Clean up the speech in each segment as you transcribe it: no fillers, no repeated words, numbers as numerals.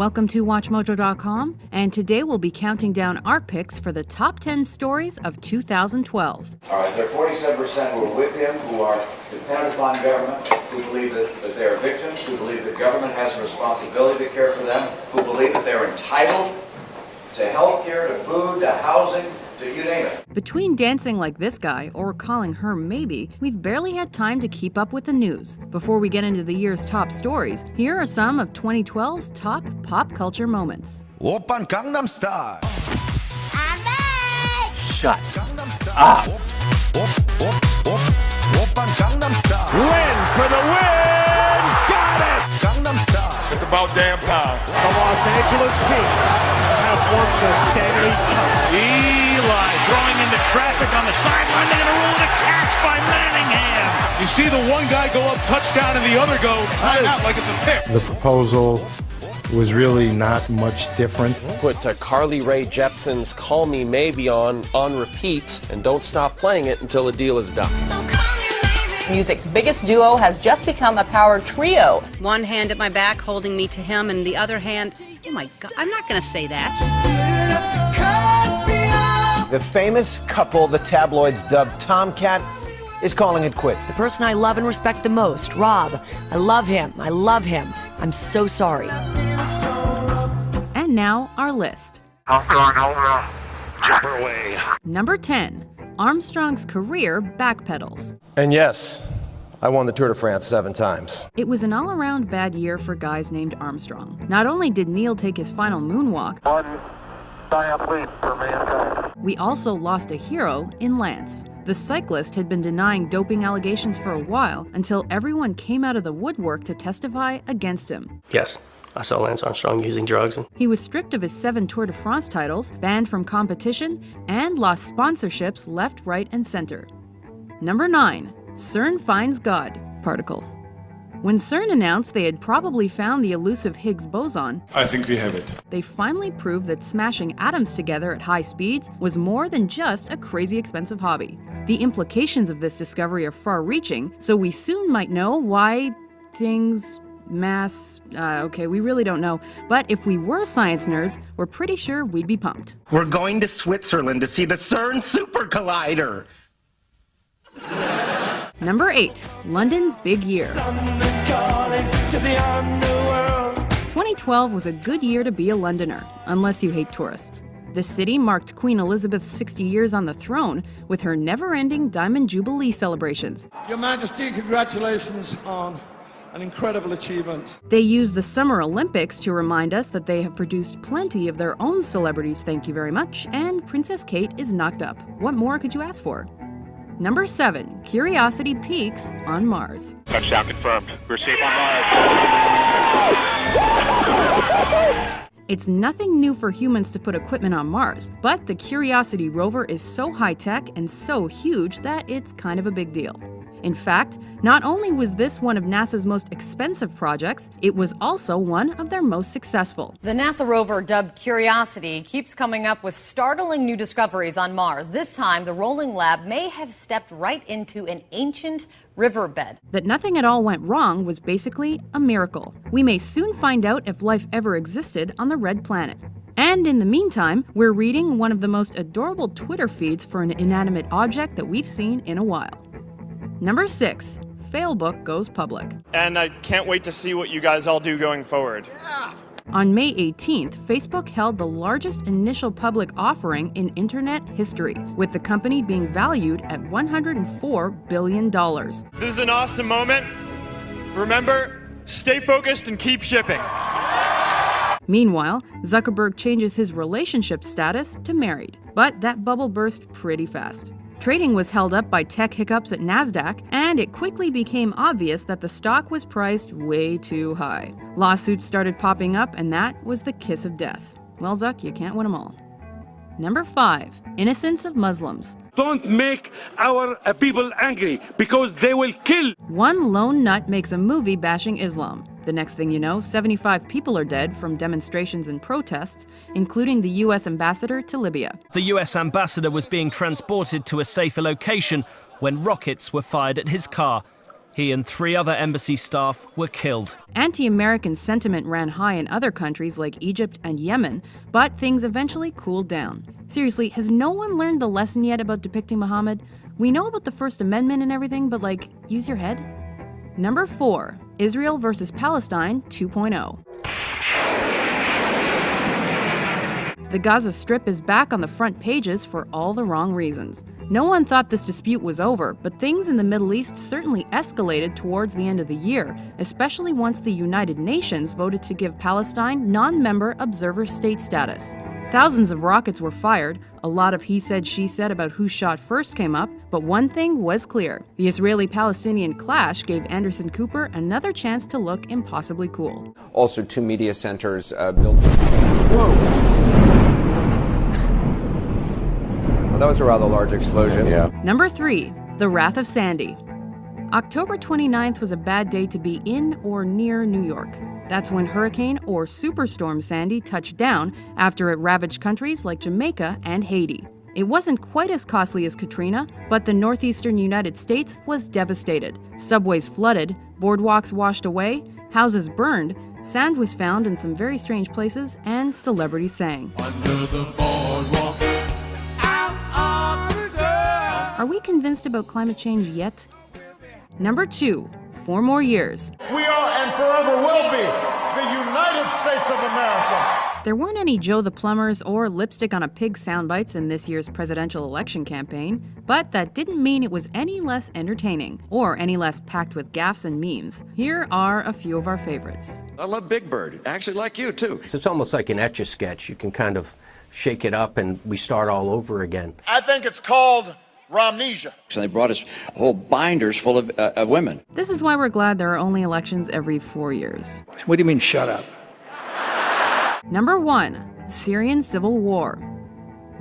Welcome to WatchMojo.com, and today we'll be counting down our picks for the top 10 stories of 2012. All right, there are 47% who are with him, who are dependent upon government, who believe that they are victims, who believe that government has a responsibility to care for them, who believe that they're entitled to health care, to food, to housing, to you name it. Between dancing like this guy or calling her maybe, we've barely had time to keep up with the news. Before we get into the year's top stories, here are some of 2012's top pop culture moments. Oppan Gangnam Style. I'm back! Shut Gangnam Style. up. Oppan Gangnam Style. Win for the win! Got it! Gangnam Style. It's about damn time. The Los Angeles Kings have won the Stanley Cup. Eli throwing into traffic on the sideline. They're going to rule it a catch by Manningham. You see the one guy go up touchdown and the other go timeout like it's a pick. The proposal was really not much different. Put Carly Rae Jepsen's Call Me Maybe on repeat and don't stop playing it until the deal is done. Music's biggest duo has just become a power trio. One hand at my back holding me to him, and the other hand, oh my God, I'm not going to say that. The famous couple the tabloids dubbed Tomcat is calling it quits. The person I love and respect the most, Rob. I love him. I love him. I'm so sorry. And now, our list. Number 10. Armstrong's career backpedals. And yes, I won the Tour de France 7 times. It was an all-around bad year for guys named Armstrong. Not only did Neil take his final moonwalk, One diathlete for mankind. we also lost a hero in Lance. The cyclist had been denying doping allegations for a while until everyone came out of the woodwork to testify against him. Yes, I saw Lance Armstrong using drugs. He was stripped of his 7 Tour de France titles, banned from competition, and lost sponsorships left, right, and center. Number 9. CERN finds God particle. When CERN announced they had probably found the elusive Higgs boson, I think we have it. they finally proved that smashing atoms together at high speeds was more than just a crazy expensive hobby. The implications of this discovery are far-reaching, so we soon might know why things... we really don't know. But if we were science nerds, we're pretty sure we'd be pumped. We're going to Switzerland to see the CERN Super Collider. Number 8. London's big year. 2012 was a good year to be a Londoner, unless you hate tourists. The city marked Queen Elizabeth's 60 years on the throne with her never-ending Diamond Jubilee celebrations. Your Majesty, congratulations on an incredible achievement. They used the Summer Olympics to remind us that they have produced plenty of their own celebrities, thank you very much, and Princess Kate is knocked up. What more could you ask for? Number 7. Curiosity peaks on Mars. Touchdown confirmed. We're safe on Mars. It's nothing new for humans to put equipment on Mars, but the Curiosity rover is so high-tech and so huge that it's kind of a big deal. In fact, not only was this one of NASA's most expensive projects, it was also one of their most successful. The NASA rover dubbed Curiosity keeps coming up with startling new discoveries on Mars. This time, the rolling lab may have stepped right into an ancient riverbed. That nothing at all went wrong was basically a miracle. We may soon find out if life ever existed on the red planet. And in the meantime, we're reading one of the most adorable Twitter feeds for an inanimate object that we've seen in a while. Number 6. Failbook goes public. And I can't wait to see what you guys all do going forward. On May 18th, Facebook held the largest initial public offering in internet history, with the company being valued at $104 billion. This is an awesome moment. Remember, stay focused and keep shipping. Meanwhile, Zuckerberg changes his relationship status to married, but that bubble burst pretty fast. Trading was held up by tech hiccups at NASDAQ, and it quickly became obvious that the stock was priced way too high. Lawsuits started popping up, and that was the kiss of death. Well, Zuck, you can't win them all. Number 5. Innocence of Muslims. Don't make our people angry because they will kill. One lone nut makes a movie bashing Islam. The next thing you know, 75 people are dead from demonstrations and protests, including the U.S. ambassador to Libya. The US ambassador was being transported to a safer location when rockets were fired at his car. He and 3 other embassy staff were killed. Anti-American sentiment ran high in other countries like Egypt and Yemen, but things eventually cooled down. Seriously, has no one learned the lesson yet about depicting Muhammad? We know about the First Amendment and everything, but use your head. Number 4, Israel versus Palestine 2.0. The Gaza Strip is back on the front pages for all the wrong reasons. No one thought this dispute was over, but things in the Middle East certainly escalated towards the end of the year, especially once the United Nations voted to give Palestine non-member observer state status. Thousands of rockets were fired, a lot of he said, she said about who shot first came up, but one thing was clear. The Israeli-Palestinian clash gave Anderson Cooper another chance to look impossibly cool. Also, 2 media centers built... Whoa! That was a rather large explosion. Yeah. Number 3, the Wrath of Sandy. October 29th was a bad day to be in or near New York. That's when Hurricane or Superstorm Sandy touched down after it ravaged countries like Jamaica and Haiti. It wasn't quite as costly as Katrina, but the northeastern United States was devastated. Subways flooded, boardwalks washed away, houses burned, sand was found in some very strange places, and celebrities sang. Under the boardwalk. Are we convinced about climate change yet? Number 2, 4 more years. We are and forever will be the United States of America. There weren't any Joe the Plumbers or lipstick on a pig soundbites in this year's presidential election campaign, but that didn't mean it was any less entertaining or any less packed with gaffes and memes. Here are a few of our favorites. I love Big Bird. I actually like you, too. It's almost like an Etch-a-Sketch. You can kind of shake it up and we start all over again. I think it's called Romnesia. So they brought us whole binders full of women. This is why we're glad there are only elections every 4 years. What do you mean, shut up? Number 1, Syrian Civil War.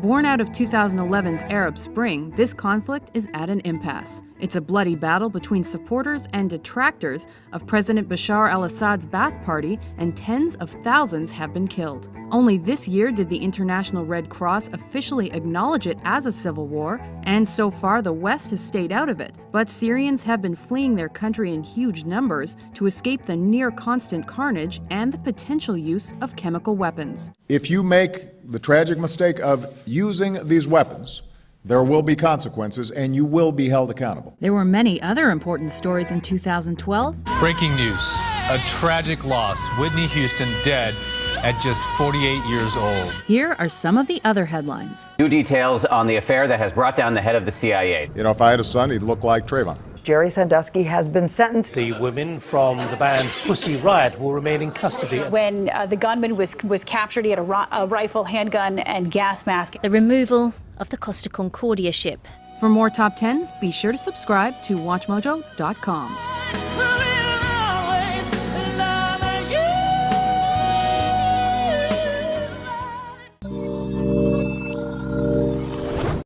Born out of 2011's Arab Spring, this conflict is at an impasse. It's a bloody battle between supporters and detractors of President Bashar al-Assad's Ba'ath Party, and tens of thousands have been killed. Only this year did the International Red Cross officially acknowledge it as a civil war, and so far the West has stayed out of it. But Syrians have been fleeing their country in huge numbers to escape the near-constant carnage and the potential use of chemical weapons. If you make the tragic mistake of using these weapons, there will be consequences and you will be held accountable. There were many other important stories in 2012. Breaking news. A tragic loss. Whitney Houston dead at just 48 years old. Here are some of the other headlines. New details on the affair that has brought down the head of the CIA. You know, if I had a son, he'd look like Trayvon. Jerry Sandusky has been sentenced. The women from the band Pussy Riot will remain in custody. When the gunman was captured, he had a rifle, handgun, and gas mask. The removal of the Costa Concordia ship. For more top 10s, be sure to subscribe to WatchMojo.com.